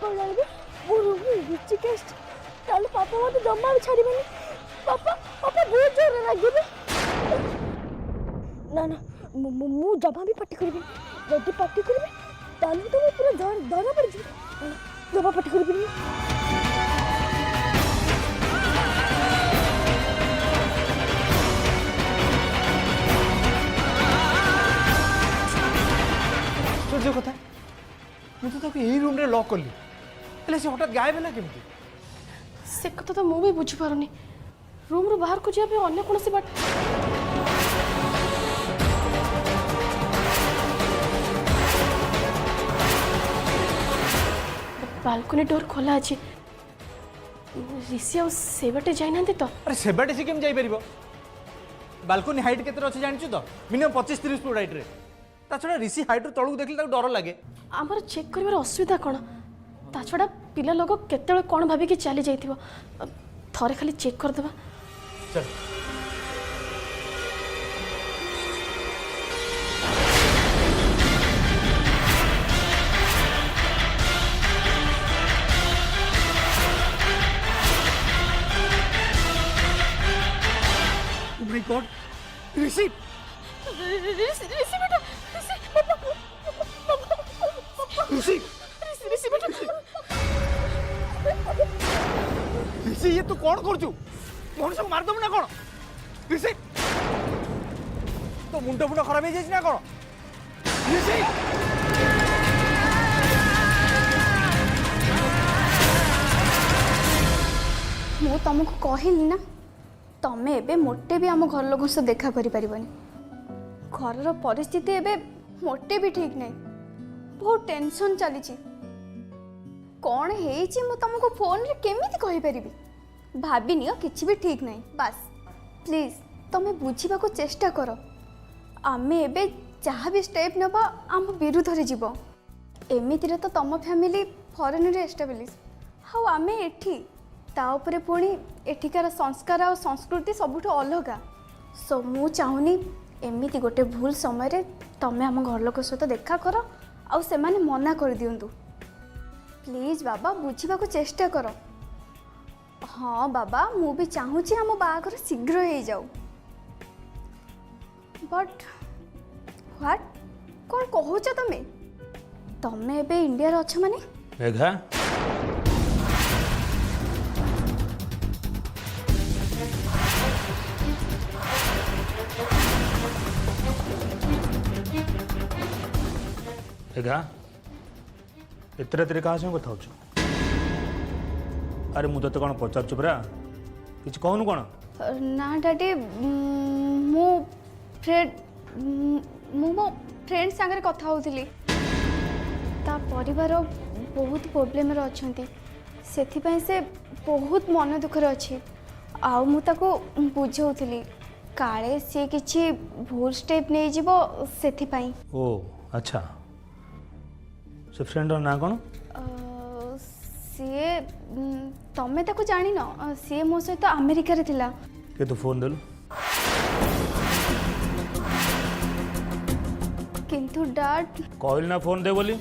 पापा जाने वो रूम रिची गेस्ट ताले पापा मत जम्मा भी छाड़ीबेनी पापा पापा बहुत जोर लगे ना ना मु जमा भी पट्टी करबी जल्दी पट्टी करबी ताले तो पूरा धरा पड़ जी जमा पट्टी करबी जो कथा मुझे यही रूम रे लॉक कली से हठात गायब है केमती से कथा तो मुझे बुझी पारुनी रूम रू बाहर को जाबे अन्य कौन सी बात बालकनी डोर खोला अछि ऋषि आ से बाटे जाई नांती तो अरे से बाटे से केम जाई परिबो बालकनी हाइट केते अछि जानिछु तो मिनिमम 25-30 फुट हाइट रे ता छडा ऋषि हाइट तळु देखली ता डर लागे आमर चेक करबार असुविधा कोन ता छडा पिला लोग केतेले कोन भाबी कि चली जाइथिबो थरे खाली चेक कर देबा चल Oh my God! ऋषि ऋषि बेटा ऋषि ऋषि बेटा ऋषि ये तू कौन करचु मनुष्य को मार दम ना कौन ऋषि तो मुंड फुंड खराब हो जाइछ ना कौन ऋषि मु तुमको कहली ना तमें एबे मोटे भी आम घर लोगों से देखा करि परिबनी घर परिस्थिति एबे मोटे भी ठीक नहीं बहुत टेंशन चली कौन है मु तुमको फोन रे केमिति कहि परिबी भाबिनी किछि भी ठीक नहीं बस प्लीज तमें बुझीबा को चेष्टा करो आमे एबे जहाँ भी स्टेप नबा आम विरुद्ध रे जीवो एमितिरे तो तम फैमिली फॉरेन रे एस्टाब्लिश हाउ आमे एठी ता उपरे पुणी एठिकार संस्कार और संस्कृति सबुठ अलगा सो मु चाहूनी एमिति गोटे भूल समय रे तमे आम घर लोक सहित देखा कर आउ से माने मना कर दियंतु प्लीज बाबा बुझीबा को चेष्टा करो हाँ बाबा मु भी चाहूची आम बाहागर शीघ्र हो जाऊ बट व्हाट कौन कहूच तमे तमे एबे इंडिया रे अछ माने मेघा मेघा एत रात क्या कथा हो अरे मुझे तो कौन पचार परा कि कहूनु कौन ना डैडी मो फ्रेंड मो फ्रेंड सांगरे कथा होउथिली ता परिवार बहुत प्रॉब्लम रे अछंती सेथिपई से बहुत मन दुख रे अछि आउ मु ताको बुझौथिली काले से किछि भूल स्टेप नै जीवो सेथिपई ओ अच्छा से फ्रेंड ना कौन सी तमें ताको जानी न सी मो सहित अमेरिका रे थिला के तू फोन देलु किंतु डैड कहल ना फोन दे बोली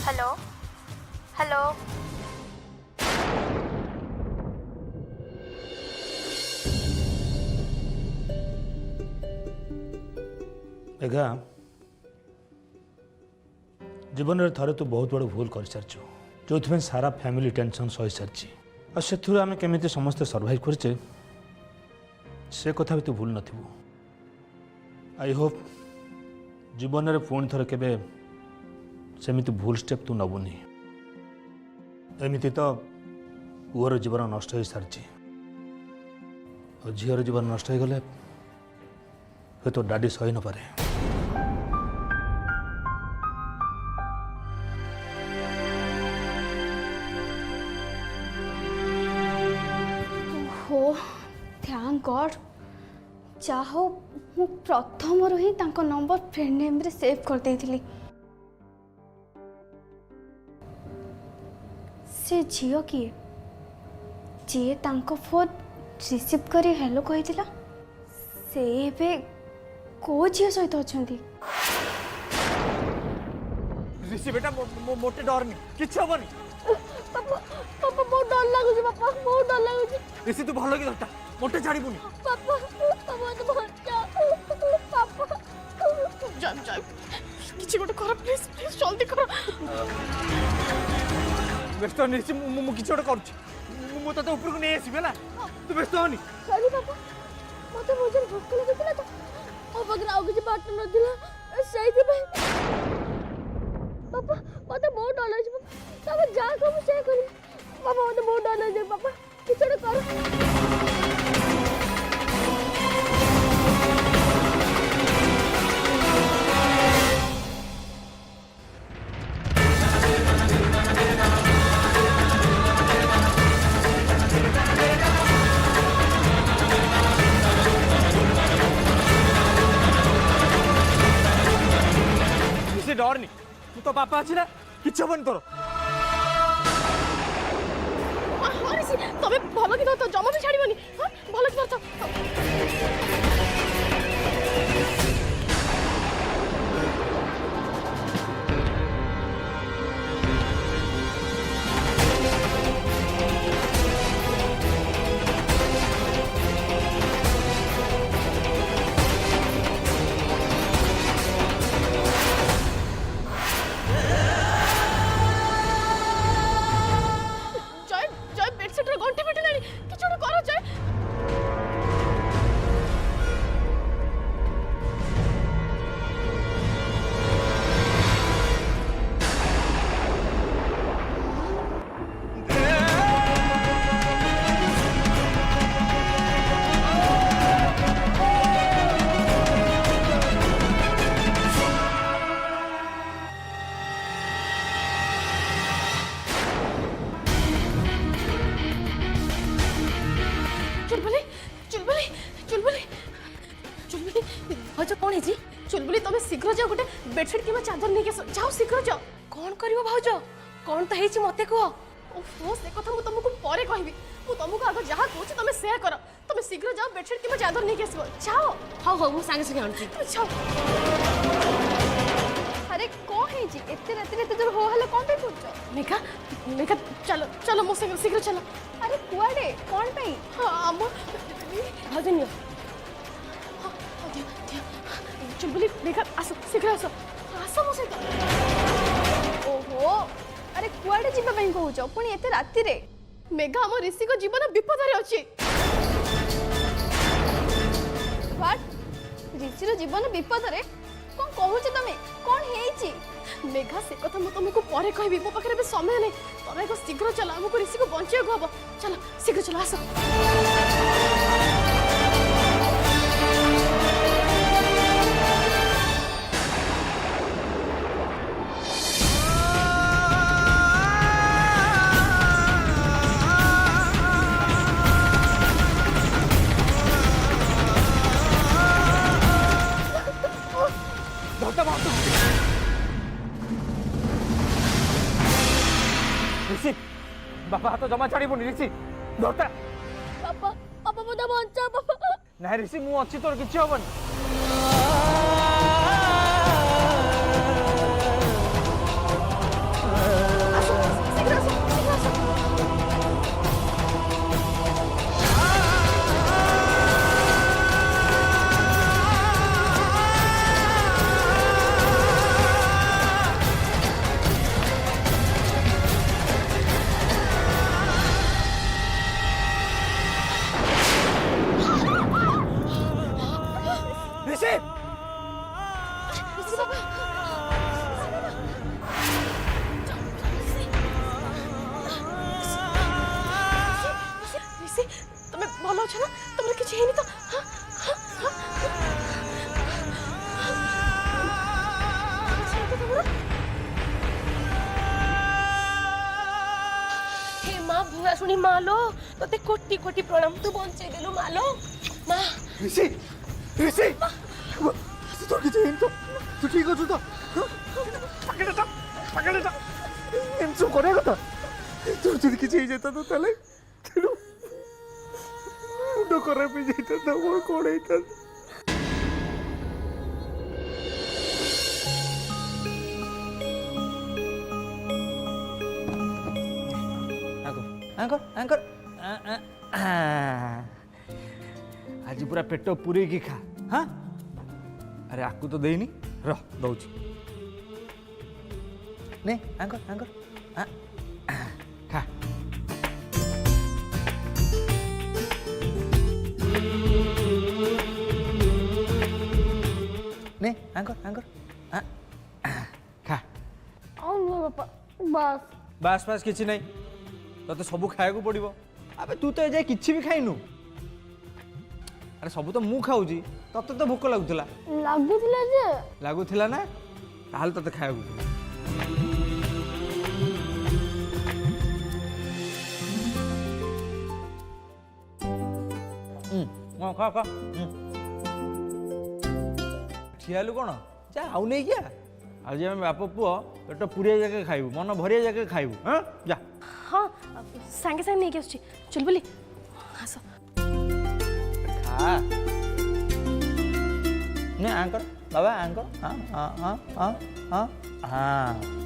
हेलो हेलो मेघा जीवन में थरे तू बहुत बड़ भूल कर सारी जो सारा फैमिली टेंशन सही सारी और से आम केमी समस्ते सर्वाइव करचे से कथा भी तू भूल नथिबु आई होप जीवन में पुणी थर के सेमिति भूल स्टेप तू नबुनी एमिति तो पुअर जीवन नष्ट हो सारी और झीर जीवन नष्ट हो गले तो डाडी सही न पारे हो चाहो मु प्रथम ही तांको नंबर फ्रेंड नेम रे सेव कर देइथिली। से झियो किए जे तांको फोन रिसीव करी हेलो कहिथिला से एबे को झियो सहित अछंती। ऋषि बेटा मोटे डरनी किछ हबनी। पापा पापा बहुत डर लागुଛି पापा बहुत डर लागुଛି। ऋषि तू भलो कि धरता मोटे छाड़ीबुनी। पापा पापा तो बच्चा पापा जान जान किसी गोटे कर प्लीज प्लीज जल्दी करो। व्यस्त होनी ऋषि मु किछ गोटे करूची मु तते ऊपर को नै आसीबे ना तू व्यस्त होनी। सॉरी पापा मते मुझे भूख लागुଥିଲା ତ ଆଉ बगैर ଆଉ କିଛି ବାଟ ନଥିଲା ସେଇଥିପାଇଁ। पापा मते बहुत डर लाଗୁଛି पापा जा को मु से करी पापा मते बहुत डर लाଗୁଛି पापा किछ गोटे कर। ऋषि डरनी तू तो पापा अछि ना किछ हबनी तोर। तमे भलो कि तो जमा भी छाड़ीबनी। हां भलो कि तो जय जय बेडशीट रे घंटी पिटी लानी किछ गोटे करो जय। चुलबुली चुलबुली चुलबुली चुलबुली भाज कौन है चुलबुली तुम शीघ्र जाओ गोटे बेडशीट कि चादर नहीं जाओ शीघ्र जाओ। कौन कर भाज कौन तो है मत कह। ओहो से कथा मुझे तुमको पर कहबी मु तुमको आगे जहाँ कहूँ तुम से कर तुम शीघ्र जाओ बेडशीट कि चादर नहीं आसो जाओ। हाँ हाँ मुझे सागे सागे आनुची जाओ। अरे कौन है जी एते रात रे दूर हो हले कौन पे पूछ। मेघा मेघा चलो चलो मो संग शीघ्र चलो। अरे कुआडे कौन पे। हाँ आम भजनियो चुलबुली मेघा आसो शीघ्र आसो आसो मो सहित। ओहो अरे कुआडे जीवा पई कहूछ पुणी एते राती रे। मेघा आम ऋषि को जीवन विपद रे अछि। व्हाट ऋषिर जीवन विपद रे कौन कहूछ तमे कौन हेची। मेघा से कथा मु तुमको पर कहबी मो पाखरे बे समय नहीं तमे को शीघ्र चलो हमको ऋषि को बंचे को हबो चलो शीघ्र चलो आसो। धरता बात ऋषि बापा हाथ जमा छाड़ीबुनी ऋषि धरता। पापा पापा मते बंचा पापा। ना ऋषि मु अच्छी तोर किछ हबनी। आसो शीघ्र आसो शीघ्र आसो। ऋषि ऋषि तुम्हें भल अच्छे ना तुम किसी है तो। हाँ, हाँ, हाँ, हे माँ भुआ शुणी माँ लो ते कोटी कोटी प्रणाम तू बंचे देलु माँ लो माँ। ऋषि ऋषि তোর কিছু হয়নি তো? তুই ঠিক আছো তো? পাকেটা এমসব করে কথা তোর যদি কিছু হয়ে যেত তো তাহলে মুন্ড খারাপ হয়ে যেত না মোর কোন হইতা ଆଙ୍କର ଆଜି ପୁରା ପେଟ ପୁରେଇକି ଖା ହଁ ଆରେ ଆକୁ ତ ଦେଇନି ରହ ଦଉଛି ନେ ଆଙ୍କର ଖା ନେ ଆଙ୍କର ଖା ଆଉ ନୁହଁ ବାପା ବାସ୍ ବାସ୍ ବାସ୍ କିଛି ନାହିଁ ତତେ ସବୁ ଖାଇବାକୁ ପଡ଼ିବ ଆବେ ତୁ ତ ଏ ଯାଏ କିଛି ବି ଖାଇନୁ ଆରେ ସବୁ ତ ମୁଁ ଖାଉଛି ତତେ ତ ଭୋକ ଲାଗୁଥିଲା ଲାଗୁଥିଲା ଯେ ଲାଗୁଥିଲା ନା ତାହେଲେ ତତେ ଖାଇବାକୁ ପଡ଼ିବ ଖା ଖା ଠିଆ ହେଲୁ କ'ଣ ଯା ଆଉ ନେଇକି ଆଜି ଆମେ ବାପ ପୁଅ ପେଟ ପୁରିଆ ଯାକେ ଖାଇବୁ ମନ ଭରିଆ ଯାକେ ଖାଇବୁ ହଁ ଯା ହଁ ସାଙ୍ଗେ ସାଙ୍ଗେ ନେଇକି ଆସୁଛି ଚୁଲବୁଲି ଆସ ଖା ନେ ଆଙ୍କର ବାବା ଆଙ୍କର ହଁ ହଁ ହଁ ହଁ ହଁ ହଁ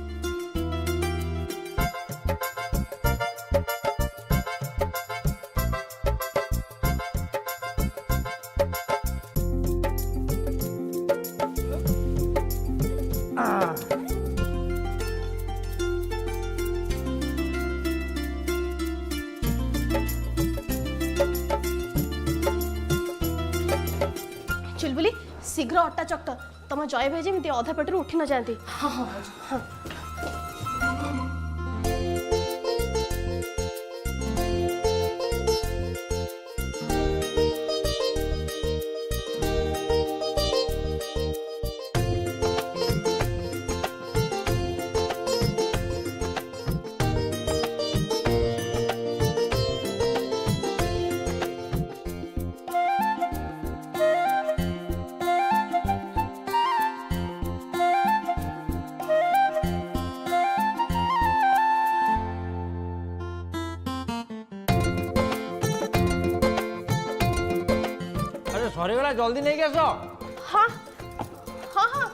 चुलबुली शीघ्र अट्टा चक्ट तुम जय भाई जमी अधा पेटू उठी न जाती हाँ हाँ हाँ ସରିଗଲା ଜଲ୍ଦି ନେଇକି ଆସ हाँ हाँ हाँ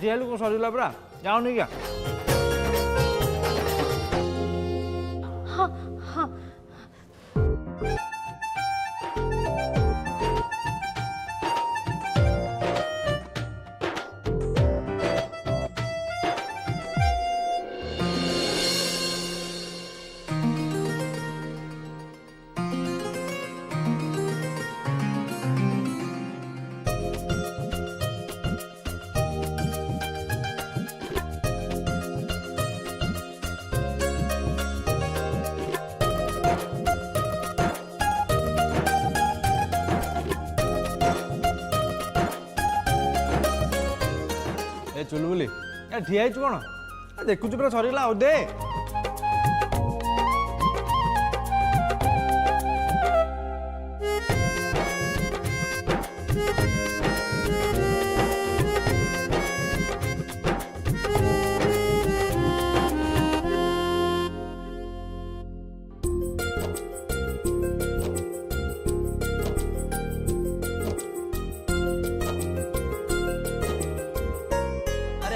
ଝିଆଲୁ ସରିଗଲା ପୁରା ଯାଉନି କିଆ हाँ हाँ ଏ ଚୁଲବୁଲି ଏ ଠିଆ ହେଇଛୁ କ'ଣ ଦେଖୁଛୁ ପୁରା ସରିଗଲା ଆଉ ଦେ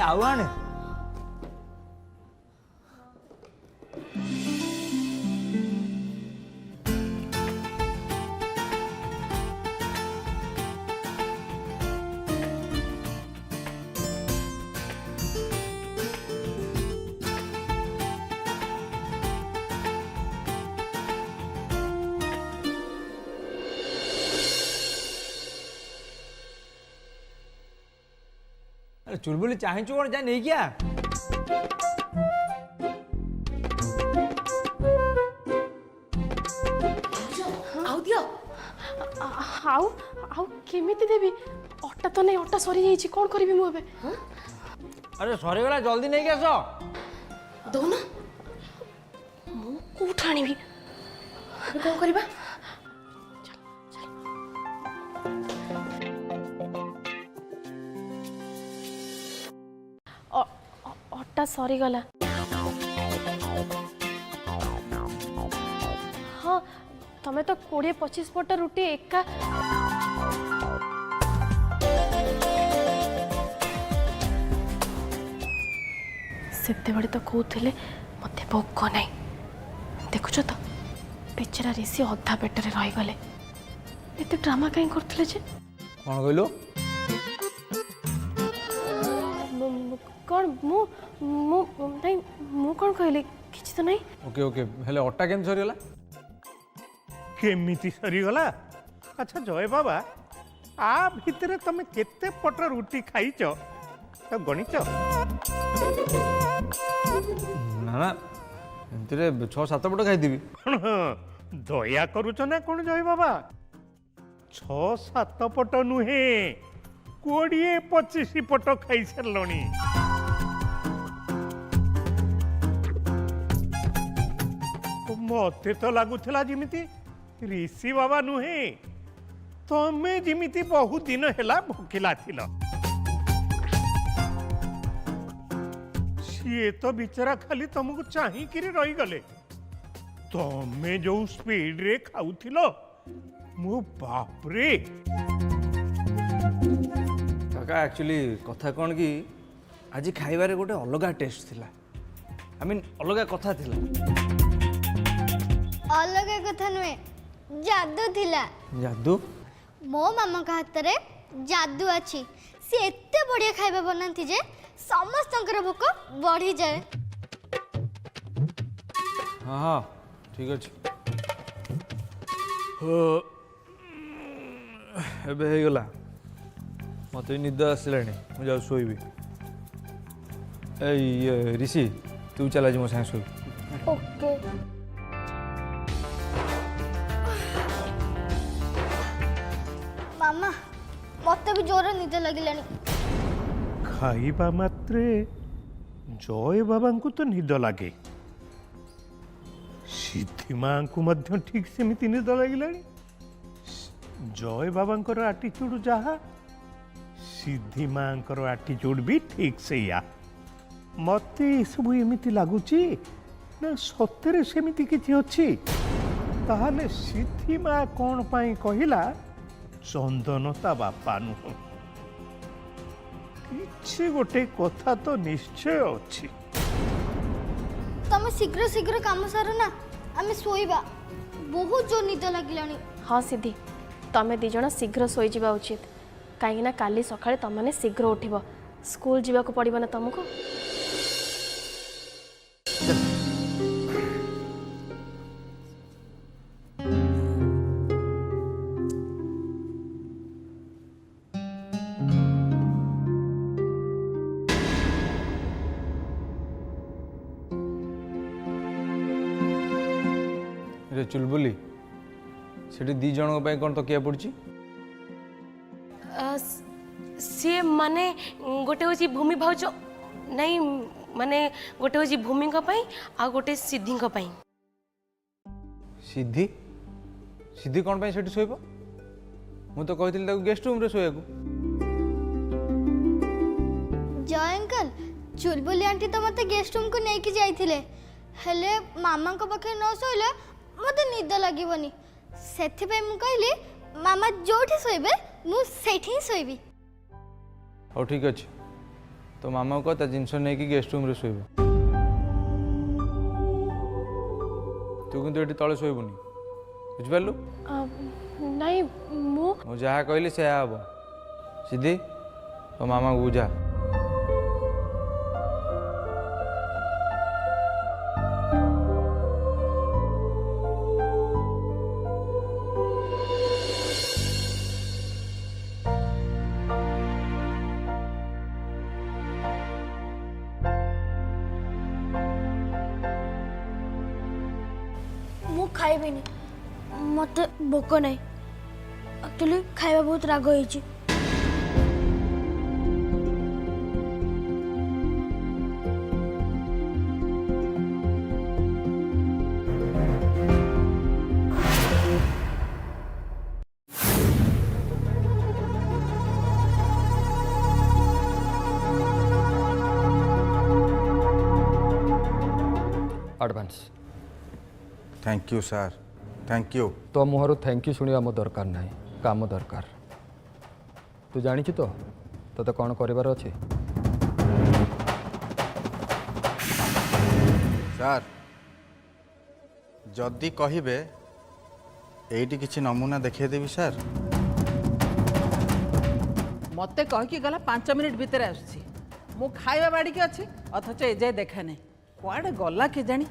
ଆଉ ଆଣେ। अरे चुलबुली चाहचु कौन जा नहीं क्या आउ दियो आउ आउ केमिति देबी अट्टा तो नहीं अट्टा सरी जाइछि कोन करबी मु एबे अरे सरी गला जल्दी नहीं क्या सो दो ना मु कोठ आनिबी कोन करबा अट्टा सरी गला हाँ तमें तो 20-25 पट रुटी एका सेतेबेले तो कहते मत भोक ना देखुच तो बेचारा ऋषि अधा पेटर रहीगले एत ड्रामा कहीं करते जे कौन कहलु कौन मु मु नहीं मु कौन कहली किछि तो नहीं ओके ओके हेले अट्टा केम सरी गला केमिति सरीगला अच्छा जय बाबा आ भितरे तमे केते पट रुटी खाइच तो गणिच ना ना एमतीरे 6-7 पट खाइदिबी दया करूच ना कौन जय बाबा 6-7 पट नुहे 20-25 पट खाई सारलणी मते तो लगुला जिमिति ऋषि बाबा नुहे तमे जिमिति बहुत दिन हैला भोकिला थिल सीए तो बिचारा खाली तुमको चाहिए रही गले तमे जो स्पीड रे खाउथिलो मो बाप रे काका एक्चुअली कथा कौन कि आज खाइबारे गोटे अलग टेस्ट थिला आई मीन अलग कथा थिला अलग कथा नुहे जादू थिला जादू मो मामा का हाथ रे जादू अच्छी सी एते बढ़िया खाइबा बनाती जे समस्तंकर भोक बढ़ी जाए हाँ हाँ ठीक अच्छे एबे हो गला मत निद आसलानी मुझे शोबी ए ऋषि तू चल आज मो साथ शो ओके मामा मत भी जोर निद लगिलानी खाइबा मात्रे जय बाबा को तो निद लगे सिद्धि माँ को मध्य ठीक सेमिति निद लगिलानी जय बाबा आटीट्यूड जहा सिद्धि माँ आटीट्यूड भी ठीक से या मते सब एमिति लगुची ना सत्य सेमिति किछि अछि ताहले सिद्धि माँ कौन पाई कहिला चंदन ता बापा नुह किछि गोटे कथा तो निश्चय अछि तमे शीघ्र शीघ्र काम सारो ना आमे सोइबा बहुत जोर निद लगिलानी हाँ सिद्धि तमें दी जण शीघ्र शोई जावा उचित कहीं काली सकाळे तमने शीघ्र उठिब स्कूल जीवा को पड़िबो ना तुमको रे चुलबुली सेठी दी जणक पई कोन तो किया पड़ची सी माने गोटे होची भूमि भाउज नहीं माने गोटे होची भूमि का पई आ गोटे सिद्धि का पई सिद्धि सिद्धि कोन पई सेठी सोइबो मु तो कहितली ताको गेस्ट रूम रे सोयाकू जय अंकल चुलबुली आंटी तो मते गेस्ट रूम को नेकी जाइथिले हेले मामा को पाखे न सोइले मते निद लागिबनी सेथि पे मु कहली मामा जोठी सोइबे मु सेठी सोइबी हो ठीक अच्छे तो मामा को ता जिनस नहीं गेस्ट रूम रे शोइब तू किंतु एठी तळे शोइबुनी बुझिपारलु ନାଇଁ ମୁଁ ମୁଁ ଯାହା କହିଲି ସେୟା ହବ ସିद्धି तो मामा को बुझा ମୁଁ ଖାଇବିନି ମତେ ଭୋକ ନାହିଁ ଆକ୍ଚୁଆଲି ଖାଇବା ବହୁତ ରାଗ ହେଇଛି advance thank you sir thank you तो मुहर थैंक यू शुणा मो दरकार ना काम दरकार तू जानी तो तोते कौन करार अच्छे सर जदि कहिबे एइटी किछि नमूना देखिदेवी सर मते कहीकि गला 5 मिनिट भितर आसुची मु खाଇବା बाड़ी के अच्छी अथच एजाए देखा नहीं कुआडे गला के जानी